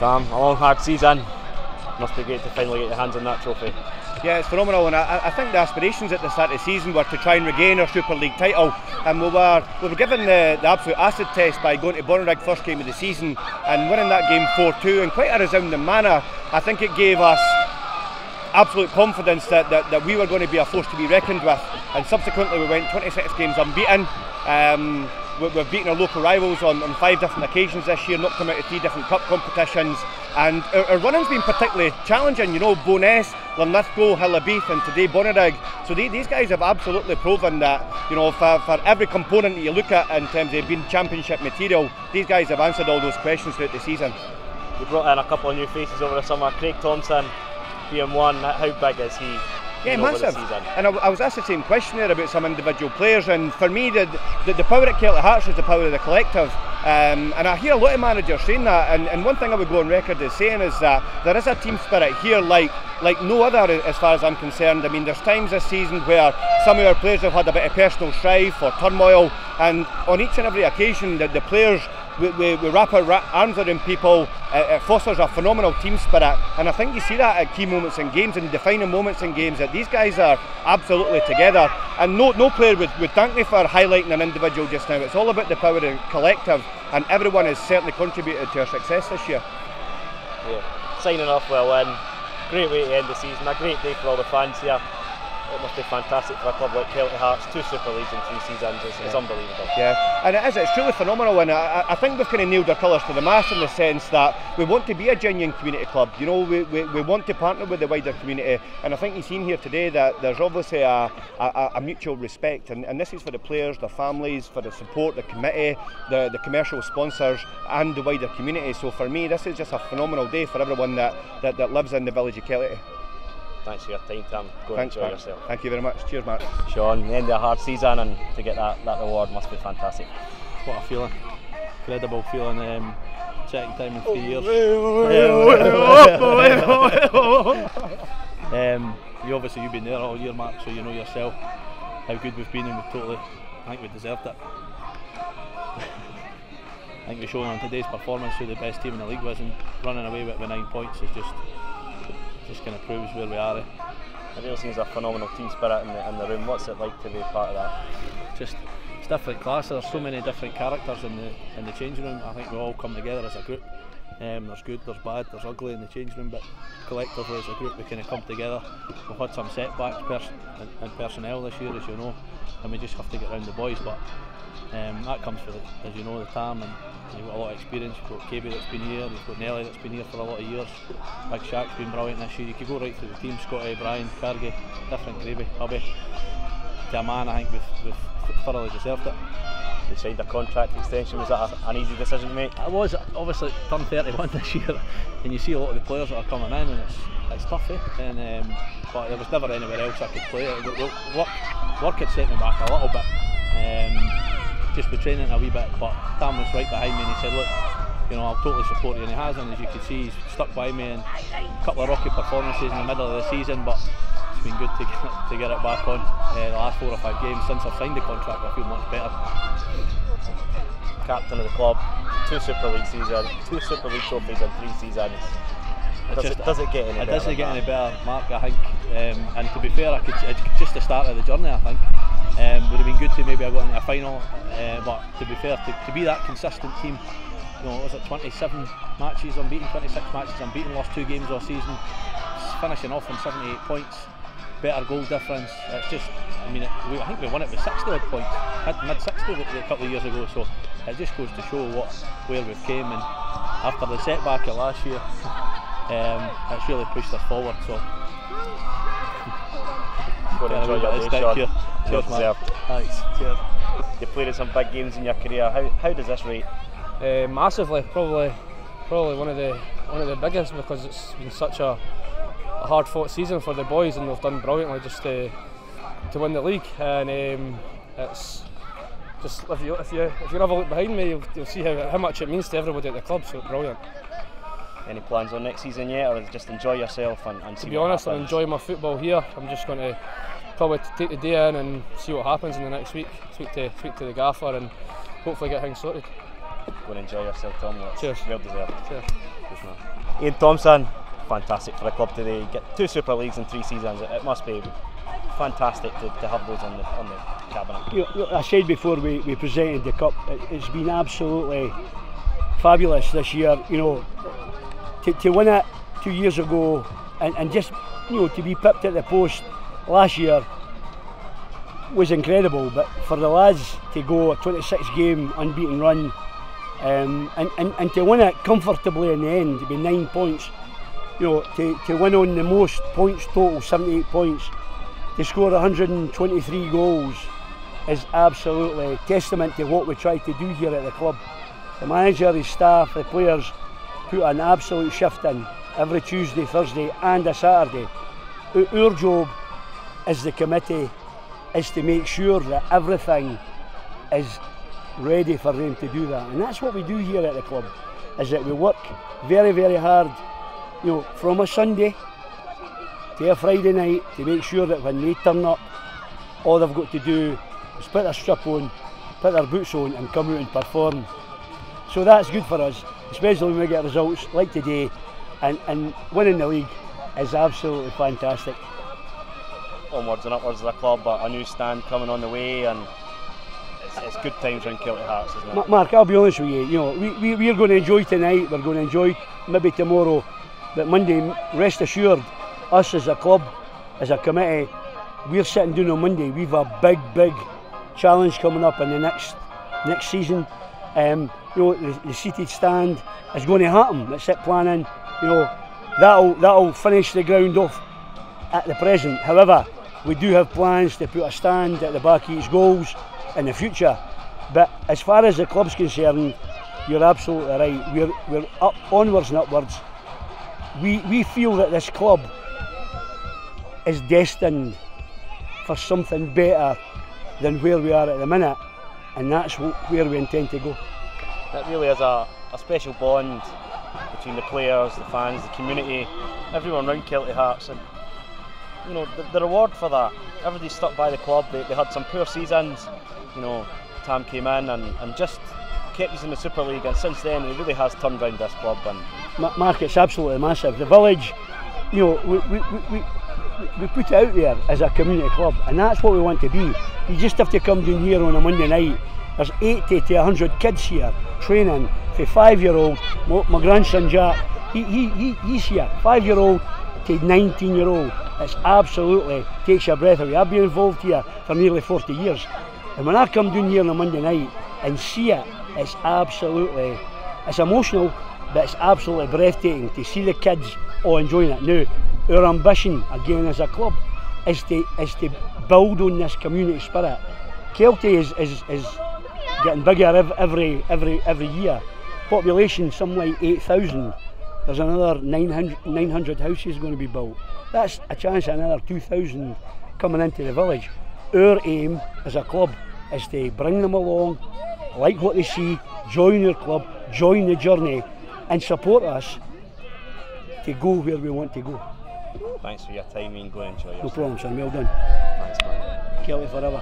Tom, a long hard season. Must be great to finally get your hands on that trophy. Yeah, it's phenomenal, and I think the aspirations at the start of the season were to try and regain our Super League title, and we were given the absolute acid test by going to Honorary first game of the season and winning that game 4-2 in quite a resounding manner. I think it gave us absolute confidence that we were going to be a force to be reckoned with, and subsequently we went 26 games unbeaten. We've beaten our local rivals on 5 different occasions this year, knocked them out of 3 different cup competitions, and our running's been particularly challenging. You know, Bo'ness, Linlithgow, Hillabeath, and today Bonnyrigg. So these guys have absolutely proven that, you know, for every component that you look at in terms of being championship material, these guys have answered all those questions throughout the season. You brought in a couple of new faces over the summer. Craig Thomson being one. How big is he? Yeah, massive. And I was asked the same question there about some individual players, and for me the power at Kelty Hearts is the power of the collective, and I hear a lot of managers saying that, and one thing I would go on record as saying is that there is a team spirit here like no other as far as I'm concerned. I mean, there's times this season where some of our players have had a bit of personal strife or turmoil, and on each and every occasion the players, we wrap our arms around people. It fosters a phenomenal team spirit, and I think you see that at key moments in games and defining moments in games, that these guys are absolutely together, and no player would thank me for highlighting an individual just now. It's all about the power of the collective, and everyone has certainly contributed to our success this year. Yeah. Signing off with a win, great way to end the season, a great day for all the fans here. It must be fantastic for a club like Kelty Hearts. 2 Super Leagues in 3 seasons, it's unbelievable. Yeah, and it is, it's truly phenomenal, and I think we've kind of nailed our colours to the mast in the sense that we want to be a genuine community club. You know, we want to partner with the wider community, and I think you've seen here today that there's obviously a mutual respect, and this is for the players, their families, for the support, the committee, the commercial sponsors, and the wider community. So for me, this is just a phenomenal day for everyone that lives in the village of Kelty. Thanks for your time, Tom. Go and enjoy yourself. Thank you very much. Cheers, Mark. Shaun, the end of a hard season, and to get that reward must be fantastic. What a feeling. Incredible feeling. Second time in 3 years. You've been there all year, Mark, so you know yourself how good we've been, and I think we deserved it. I think we've shown on today's performance who the best team in the league was, and running away with 9 points is just kind of proves where we are. It really seems a phenomenal team spirit in the room. What's it like to be part of that? Just it's different class. There's so many different characters in the changing room. I think we all come together as a group. There's good, there's bad, there's ugly in the changing room, but collectively as a group we kind of come together. We've had some setbacks in personnel this year, as you know, and we just have to get round the boys. But that comes for as you know, the time, and you've got a lot of experience. You've got KB that's been here, you've got Nelly that's been here for a lot of years. Big Shaq's been brilliant this year. You could go right through the team. Scotty, Brian, Cargie, different gravy, Hubby. To a man, I think we've thoroughly deserved it. You signed a contract extension. Was that an easy decision to make? I was. Obviously turned 31 this year, and you see a lot of the players that are coming in, and it's tough, eh? And but there was never anywhere else I could play. Work had set me back a little bit. Just with training a wee bit, but Tam was right behind me and he said, look, you know, I'll totally support you, and he has, and as you can see, he's stuck by me, and a couple of rocky performances in the middle of the season, but it's been good to get it back on. The last 4 or 5 games since I've signed the contract, I feel much better. Captain of the club, 2 Super League seasons, 2 Super League trophies in 3 seasons. Does it get any better? It doesn't get any better, Mark, I think. And to be fair, it's just the start of the journey, I think. Would have been good to maybe have got into a final, but to be fair, to be that consistent team, you know, was it 27 matches unbeaten, 26 matches unbeaten, lost 2 games all season, finishing off on 78 points, better goal difference. It's just, I mean, I think we won it with 60 odd points, mid 60 a couple of years ago, so it just goes to show where we've came, and after the setback of last year, it's really pushed us forward. So go and enjoy your day, Shaun. Cheers, man. Thanks. Cheers. You played in some big games in your career. How does this rate? Massively, probably one of the biggest, because it's been such a hard-fought season for the boys, and they've done brilliantly just to win the league. And it's just if you have a look behind me, you'll see how much it means to everybody at the club. So brilliant. Any plans on next season yet, or just enjoy yourself and see what happens? To be honest, I'm enjoying my football here. I'm just going to probably take the day in and see what happens in the next week. Speak to the gaffer and hopefully get things sorted. Go and enjoy yourself, Tom. Cheers. Well deserved. Cheers. No. Ian Thomson, fantastic for the club today. Get 2 Super Leagues in 3 seasons. It must be fantastic to have those on the cabinet. I said before we presented the cup, it's been absolutely fabulous this year. To win it 2 years ago and just to be pipped at the post last year was incredible. But for the lads to go a 26-game unbeaten run and to win it comfortably in the end, to be 9 points, to win on the most points total, 78 points, to score 123 goals is absolutely testament to what we try to do here at the club. The manager, his staff, the players put an absolute shift in every Tuesday, Thursday and a Saturday. Our job as the committee is to make sure that everything is ready for them to do that, and that's what we do here at the club, is that we work very, very hard, from a Sunday to a Friday night, to make sure that when they turn up, all they've got to do is put their strip on, put their boots on and come out and perform. So that's good for us, especially when we get results like today, and winning the league is absolutely fantastic. Onwards and upwards of the club, but a new stand coming on the way, and it's good times around Kelty Hearts, isn't it? Mark, I'll be honest with you, we're going to enjoy tonight, we're going to enjoy maybe tomorrow, but Monday, rest assured, us as a club, as a committee, we're sitting down on Monday. We've a big challenge coming up in the next season. The seated stand is going to happen. Let's sit planning. That'll finish the ground off at the present. However, we do have plans to put a stand at the back of each goals in the future. But as far as the club's concerned, you're absolutely right. We're up, onwards and upwards. We feel that this club is destined for something better than where we are at the minute, and that's where we intend to go. It really is a special bond between the players, the fans, the community, everyone around Kelty Hearts, and the reward for that. Everybody stuck by the club. They had some poor seasons. Tam came in and just kept us in the Super League, and since then he really has turned round this club. And Mark, it's absolutely massive. The village, we put it out there as a community club, and that's what we want to be. You just have to come down here on a Monday night. There's 80 to 100 kids here training, for 5-year-old. My grandson Jack, he's here, 5-year-old to 19-year-old. It's absolutely takes your breath away. I've been involved here for nearly 40 years, and when I come down here on a Monday night and see it, it's emotional, but it's absolutely breathtaking to see the kids all enjoying it. Now, our ambition again as a club is to build on this community spirit. Kelty is getting bigger every year. Population some like 8,000. There's another 900 houses going to be built. That's a chance of another 2,000 coming into the village. Our aim as a club is to bring them along, like what they see, join our club, join the journey, and support us to go where we want to go. Thanks for your time, Ian. Go and enjoy yourself. No problem, son. Well done. Thanks, man. Kelty forever.